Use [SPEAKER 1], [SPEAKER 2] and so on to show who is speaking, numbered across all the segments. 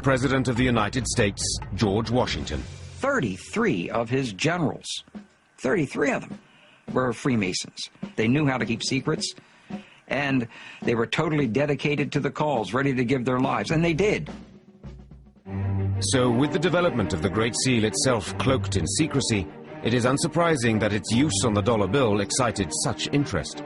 [SPEAKER 1] President of the United States, George Washington.
[SPEAKER 2] 33 of his generals, 33 of them, were Freemasons. They knew how to keep secrets, and they were totally dedicated to the cause, ready to give their lives, and they did.
[SPEAKER 1] So, with the development of the Great Seal itself cloaked in secrecy, it is unsurprising that its use on the dollar bill excited such interest.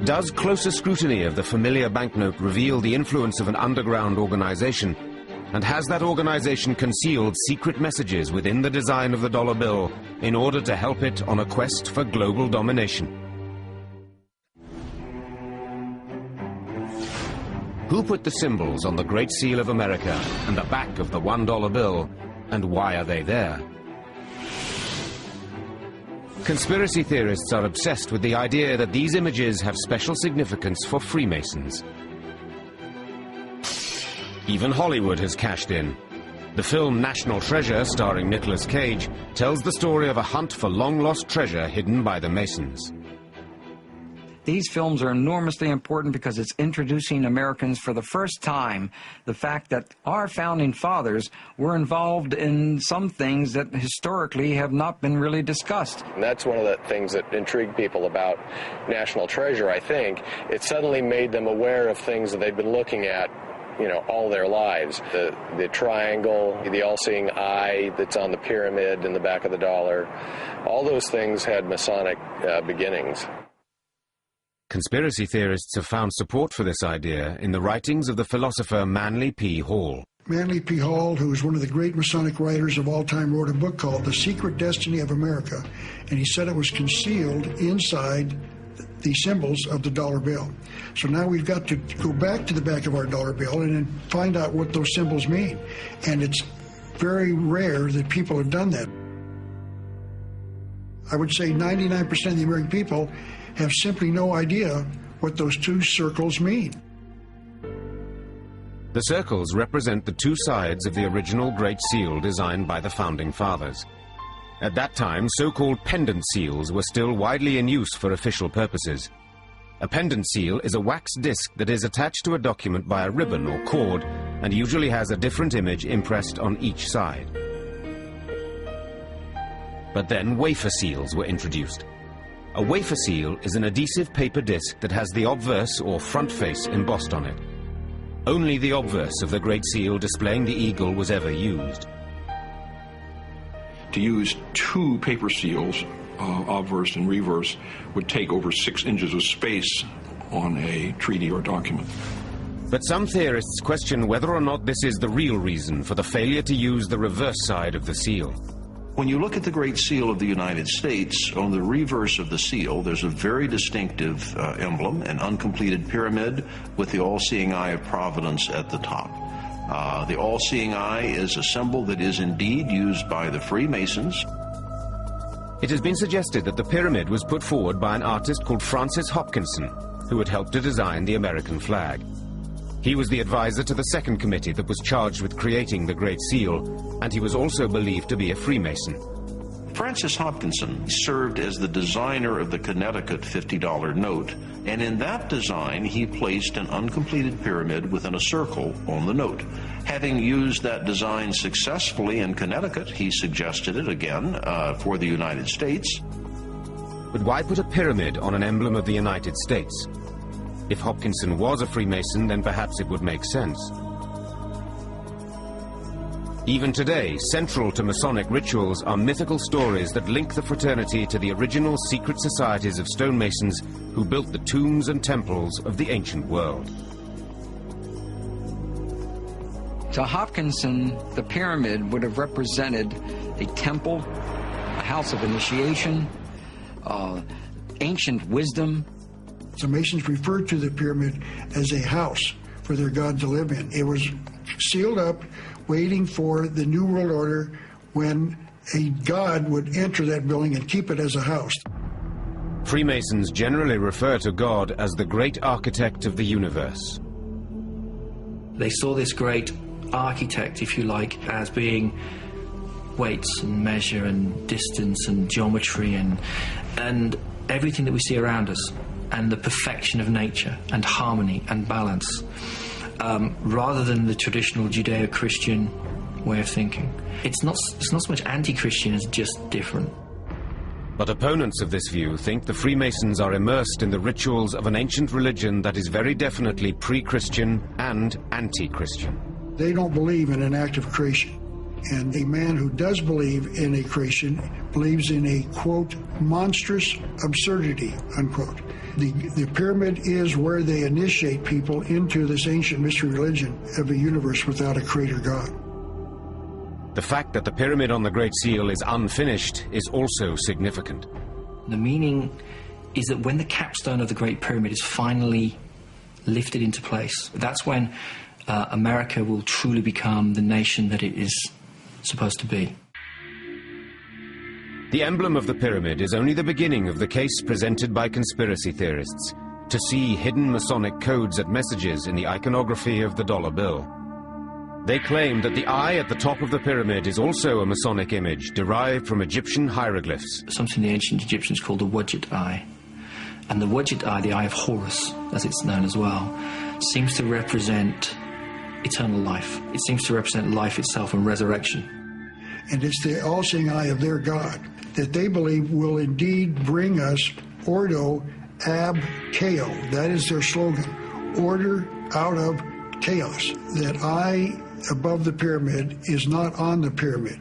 [SPEAKER 1] Does closer scrutiny of the familiar banknote reveal the influence of an underground organization? And has that organization concealed secret messages within the design of the dollar bill in order to help it on a quest for global domination? Who put the symbols on the Great Seal of America and the back of the $1 bill, and why are they there? Conspiracy theorists are obsessed with the idea that these images have special significance for Freemasons. Even Hollywood has cashed in. The film National Treasure, starring Nicolas Cage, tells the story of a hunt for long-lost treasure hidden by the Masons.
[SPEAKER 2] These films are enormously important because it's introducing Americans for the first time the fact that our founding fathers were involved in some things that historically have not been really discussed.
[SPEAKER 3] And that's one of the things that intrigued people about National Treasure, I think. It suddenly made them aware of things that they'd been looking at, you know, all their lives. The triangle, the all-seeing eye that's on the pyramid in the back of the dollar, all those things had Masonic beginnings.
[SPEAKER 1] Conspiracy theorists have found support for this idea in the writings of the philosopher Manly P. Hall.
[SPEAKER 4] Manly P. Hall, who is one of the great Masonic writers of all time, wrote a book called The Secret Destiny of America, and he said it was concealed inside the symbols of the dollar bill. So now we've got to go back to the back of our dollar bill and then find out what those symbols mean. And it's very rare that people have done that. I would say 99% of the American people have simply no idea what those two circles mean.
[SPEAKER 1] The circles represent the two sides of the original Great Seal designed by the Founding Fathers. At that time, so-called pendant seals were still widely in use for official purposes. A pendant seal is a wax disc that is attached to a document by a ribbon or cord and usually has a different image impressed on each side. But then wafer seals were introduced. A wafer seal is an adhesive paper disc that has the obverse or front face embossed on it. Only the obverse of the Great Seal displaying the eagle was ever used.
[SPEAKER 5] To use two paper seals, obverse and reverse, would take over 6 inches of space on a treaty or document.
[SPEAKER 1] But some theorists question whether or not this is the real reason for the failure to use the reverse side of the seal.
[SPEAKER 6] When you look at the Great Seal of the United States, on the reverse of the seal, there's a very distinctive emblem, an uncompleted pyramid with the all-seeing eye of Providence at the top. The all-seeing eye is a symbol that is indeed used by the Freemasons.
[SPEAKER 1] It has been suggested that the pyramid was put forward by an artist called Francis Hopkinson, who had helped to design the American flag. He was the advisor to the second committee that was charged with creating the Great Seal, and he was also believed to be a Freemason.
[SPEAKER 6] Francis Hopkinson served as the designer of the Connecticut $50 note, and in that design he placed an uncompleted pyramid within a circle on the note. Having used that design successfully in Connecticut, he suggested it again for the United States.
[SPEAKER 1] But why put a pyramid on an emblem of the United States? If Hopkinson was a Freemason, then perhaps it would make sense. Even today, central to Masonic rituals are mythical stories that link the fraternity to the original secret societies of stonemasons who built the tombs and temples of the ancient world.
[SPEAKER 2] To Hopkinson, the pyramid would have represented a temple, a house of initiation, ancient wisdom.
[SPEAKER 4] The Masons referred to the pyramid as a house for their God to live in. It was sealed up, waiting for the New World Order when a god would enter that building and keep it as a house.
[SPEAKER 1] Freemasons generally refer to God as the great architect of the universe.
[SPEAKER 7] They saw this great architect, if you like, as being weights and measure and distance and geometry and everything that we see around us, and the perfection of nature and harmony and balance. rather than the traditional Judeo-Christian way of thinking. It's not so much anti-Christian as just different.
[SPEAKER 1] But opponents of this view think the Freemasons are immersed in the rituals of an ancient religion that is very definitely pre-Christian and anti-Christian.
[SPEAKER 4] They don't believe in an act of creation. And a man who does believe in a creation believes in a, quote, monstrous absurdity, unquote. The pyramid is where they initiate people into this ancient mystery religion of a universe without a creator God.
[SPEAKER 1] The fact that the pyramid on the Great Seal is unfinished is also significant.
[SPEAKER 7] The meaning is that when the capstone of the Great Pyramid is finally lifted into place, that's when America will truly become the nation that it is supposed to be.
[SPEAKER 1] The emblem of the pyramid is only the beginning of the case presented by conspiracy theorists to see hidden Masonic codes and messages in the iconography of the dollar bill. They claim that the eye at the top of the pyramid is also a Masonic image derived from Egyptian hieroglyphs.
[SPEAKER 7] Something the ancient Egyptians called the Wadjet eye. And the Wadjet eye, the eye of Horus, as it's known as well, seems to represent eternal life. It seems to represent life itself and resurrection.
[SPEAKER 4] And it's the all-seeing eye of their God that they believe will indeed bring us ordo ab chao. That is their slogan, order out of chaos. That eye above the pyramid is not on the pyramid,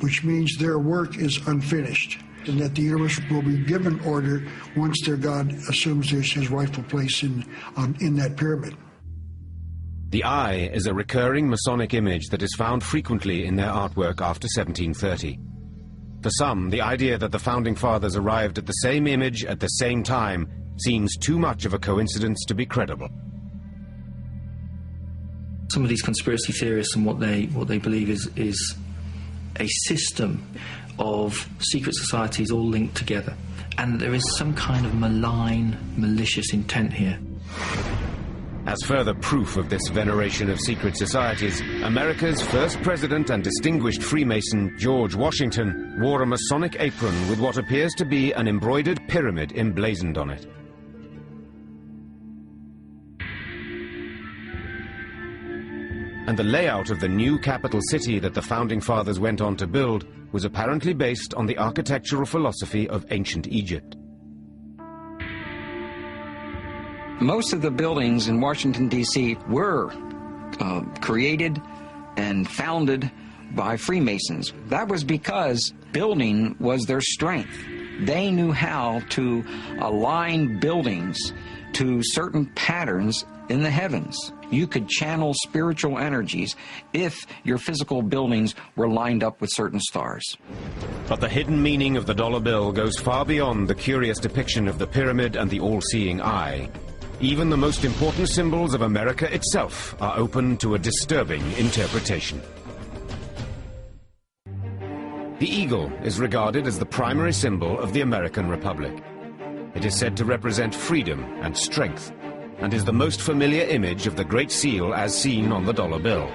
[SPEAKER 4] which means their work is unfinished, and that the universe will be given order once their God assumes his rightful place in that pyramid.
[SPEAKER 1] The eye is a recurring Masonic image that is found frequently in their artwork after 1730. For some, the idea that the Founding Fathers arrived at the same image at the same time seems too much of a coincidence to be credible.
[SPEAKER 7] Some of these conspiracy theorists and what they believe is a system of secret societies all linked together, and there is some kind of malign, malicious intent here.
[SPEAKER 1] As further proof of this veneration of secret societies, America's first president and distinguished Freemason, George Washington, wore a Masonic apron with what appears to be an embroidered pyramid emblazoned on it. And the layout of the new capital city that the Founding Fathers went on to build was apparently based on the architectural philosophy of ancient Egypt.
[SPEAKER 2] Most of the buildings in Washington, D.C. were created and founded by Freemasons. That was because building was their strength. They knew how to align buildings to certain patterns in the heavens. You could channel spiritual energies if your physical buildings were lined up with certain stars.
[SPEAKER 1] But the hidden meaning of the dollar bill goes far beyond the curious depiction of the pyramid and the all-seeing eye. Even the most important symbols of America itself are open to a disturbing interpretation. The eagle is regarded as the primary symbol of the American Republic. It is said to represent freedom and strength, and is the most familiar image of the Great Seal as seen on the dollar bill.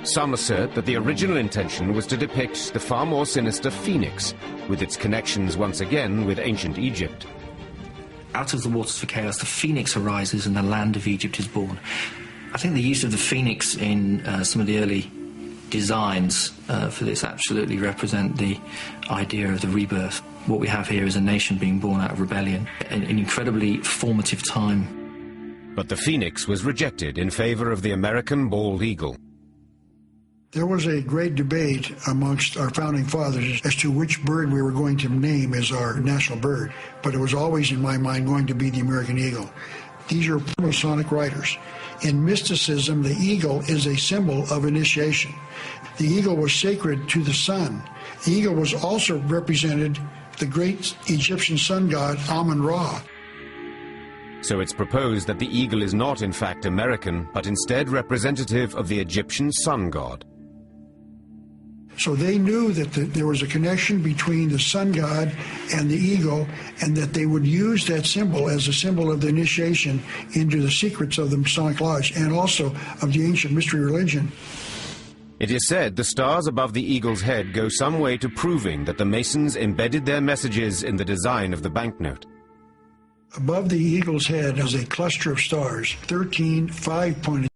[SPEAKER 1] Some assert that the original intention was to depict the far more sinister phoenix, with its connections once again with ancient Egypt.
[SPEAKER 7] Out of the waters for chaos, the phoenix arises and the land of Egypt is born. I think the use of the phoenix in some of the early designs for this absolutely represent the idea of the rebirth. What we have here is a nation being born out of rebellion, an incredibly formative time.
[SPEAKER 1] But the phoenix was rejected in favor of the American bald eagle.
[SPEAKER 4] There was a great debate amongst our founding fathers as to which bird we were going to name as our national bird, but it was always in my mind going to be the American eagle. These are Masonic writers. In mysticism, the eagle is a symbol of initiation. The eagle was sacred to the sun. The eagle was also represented the great Egyptian sun god Amun-Ra.
[SPEAKER 1] So it's proposed that the eagle is not in fact American, but instead representative of the Egyptian sun god.
[SPEAKER 4] So they knew that there was a connection between the sun god and the eagle, and that they would use that symbol as a symbol of the initiation into the secrets of the Masonic Lodge and also of the ancient mystery religion.
[SPEAKER 1] It is said the stars above the eagle's head go some way to proving that the Masons embedded their messages in the design of the banknote.
[SPEAKER 4] Above the eagle's head is a cluster of stars, 13 5-pointed